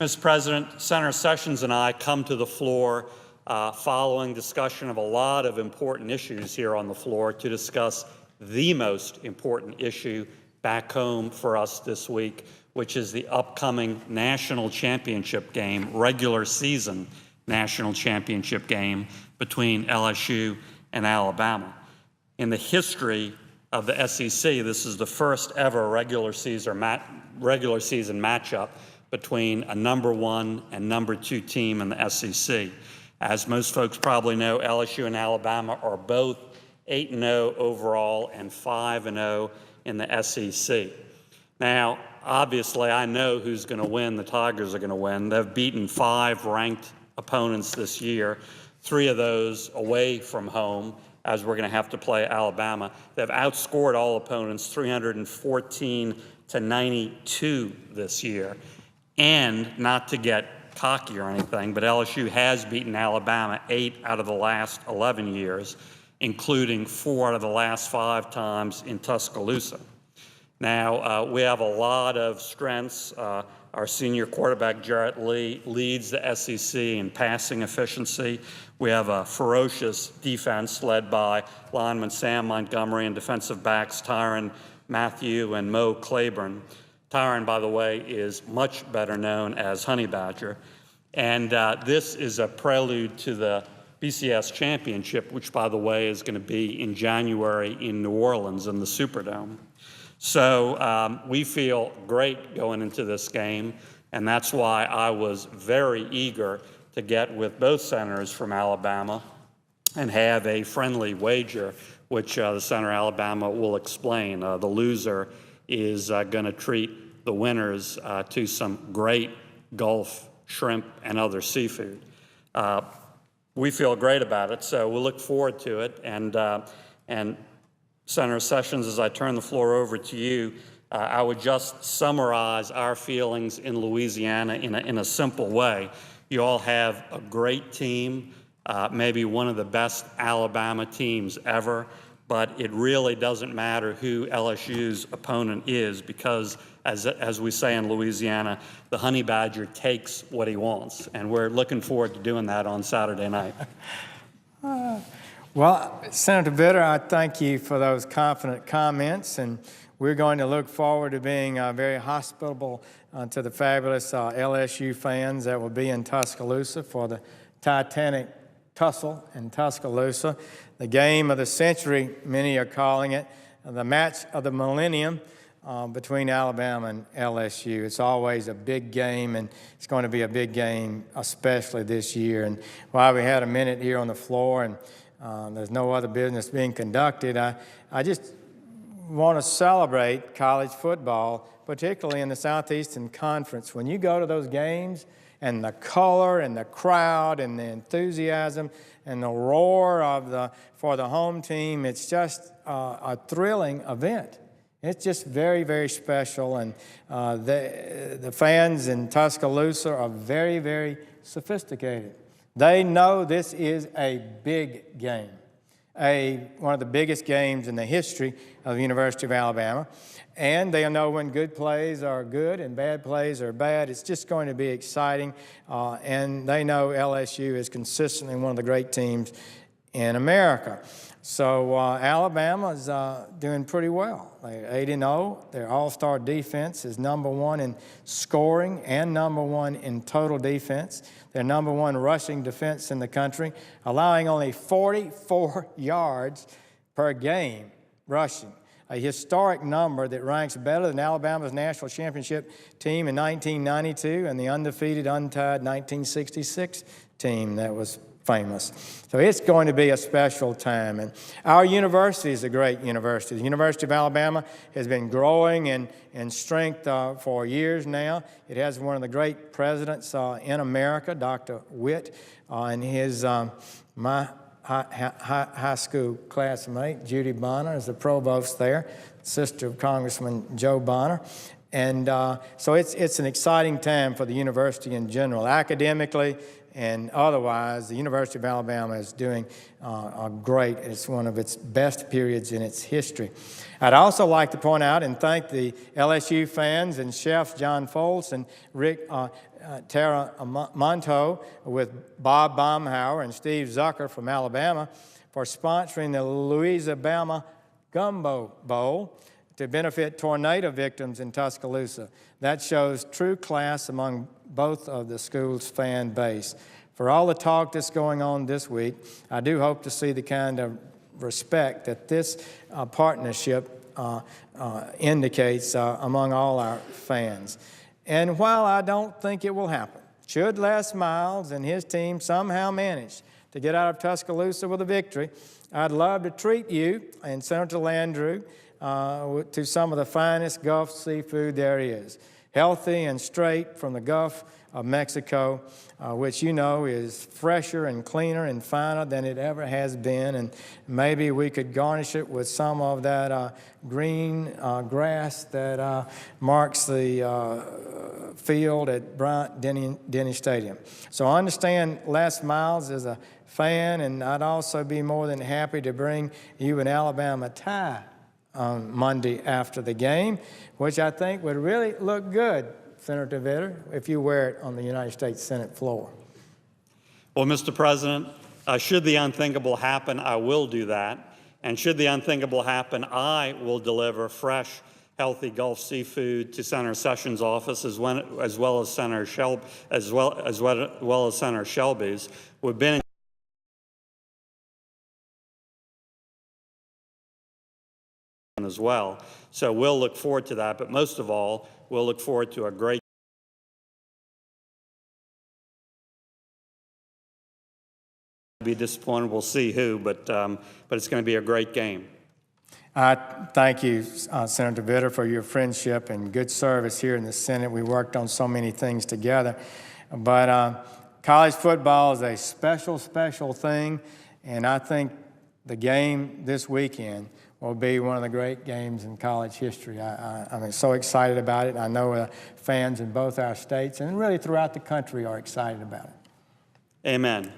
Mr. President, Senator Sessions and I come to the floor following discussion of a lot of important issues here on the floor to discuss the most important issue back home for us this week, which is the upcoming national championship game, regular season national championship game between LSU and Alabama. In the history of the SEC, this is the first ever regular season matchup between a number 1 and number 2 team in the SEC. As most folks probably know, LSU and Alabama are both 8-0 overall and 5-0 in the SEC. Now, obviously, I know who's going to win. The Tigers are going to win. They've beaten 5 ranked opponents this year, 3 of those away from home, as we're going to have to play Alabama. They've outscored all opponents 314-92 this year. And not to get cocky or anything, but LSU has beaten Alabama 8 out of the last 11 years, including 4 out of the last 5 times in Tuscaloosa. Now, we have a lot of strengths. Our senior quarterback, Jarrett Lee, leads the SEC in passing efficiency. We have a ferocious defense led by lineman Sam Montgomery and defensive backs Tyrann Mathieu and Mo Claiborne. Tyrann, by the way, is much better known as Honey Badger. And this is a prelude to the BCS Championship, which, by the way, is going to be in January in New Orleans in the Superdome. So we feel great going into this game, and that's why I was very eager to get with both senators from Alabama and have a friendly wager, which the Senator Alabama will explain. The loser is going to treat the winners to some great Gulf shrimp and other seafood. We feel great about it, so we'll look forward to it. And Senator Sessions, as I turn the floor over to you, I would just summarize our feelings in Louisiana in a simple way. You all have a great team, maybe one of the best Alabama teams ever, but it really doesn't matter who LSU's opponent is because, as we say in Louisiana, the Honey Badger takes what he wants, and we're looking forward to doing that on Saturday night. Well, Senator Vitter, I thank you for those confident comments, and we're going to look forward to being very hospitable to the fabulous LSU fans that will be in Tuscaloosa for the Titanic tussle in Tuscaloosa, the game of the century, many are calling it, the match of the millennium between Alabama and LSU. It's always a big game, and it's going to be a big game, especially this year. And while we had a minute here on the floor and there's no other business being conducted, I just want to celebrate college football, particularly in the Southeastern Conference. When you go to those games and the color and the crowd and the enthusiasm and the roar for the home team, it's just a thrilling event. It's just very, very special, and the fans in Tuscaloosa are very, very sophisticated. They know this is a big game, one of the biggest games in the history of the University of Alabama, and they know when good plays are good and bad plays are bad. It's just going to be exciting, and they know LSU is consistently one of the great teams in America. So Alabama's doing pretty well. They're 8-0. Their all-star defense is number 1 in scoring and number 1 in total defense. They're number 1 rushing defense in the country, allowing only 44 yards per game rushing, a historic number that ranks better than Alabama's national championship team in 1992 and the undefeated, untied 1966 team that was famous. So it's going to be a special time. And our university is a great university. The University of Alabama has been growing in strength for years now. It has one of the great presidents in America, Dr. Witt, and his my high school classmate, Judy Bonner, is the provost there, sister of Congressman Joe Bonner. And so it's an exciting time for the university in general. Academically and otherwise, the University of Alabama is doing great. It's one of its best periods in its history. I'd also like to point out and thank the LSU fans and chefs John Foltz and Rick Monto with Bob Baumhauer and Steve Zucker from Alabama for sponsoring the Louisiana Gumbo Bowl to benefit tornado victims in Tuscaloosa. That shows true class among both of the school's fan base. For all the talk that's going on this week, I do hope to see the kind of respect that this partnership indicates among all our fans. And while I don't think it will happen, should Les Miles and his team somehow manage to get out of Tuscaloosa with a victory, I'd love to treat you and Senator Landrieu to some of the finest Gulf seafood there is. Healthy and straight from the Gulf of Mexico, which you know is fresher and cleaner and finer than it ever has been. And maybe we could garnish it with some of that green grass that marks the field at Bryant-Denny Stadium. So I understand Les Miles is a fan, and I'd also be more than happy to bring you an Alabama tie on Monday after the game, which I think would really look good, Senator Vitter, if you wear it on the United States Senate floor. Well, Mr. President, should the unthinkable happen, I will do that. And should the unthinkable happen, I will deliver fresh, healthy Gulf seafood to Senator Sessions' office, as well as Senator Shelby's. We've been as well. So we'll look forward to that, but most of all, we'll look forward to a great be disappointed. We'll see who, but it's going to be a great game. Thank you, Senator Vitter, for your friendship and good service here in the Senate. We worked on so many things together, but college football is a special, special thing, and I think the game this weekend will be one of the great games in college history. I'm so excited about it. I know fans in both our states and really throughout the country are excited about it. Amen.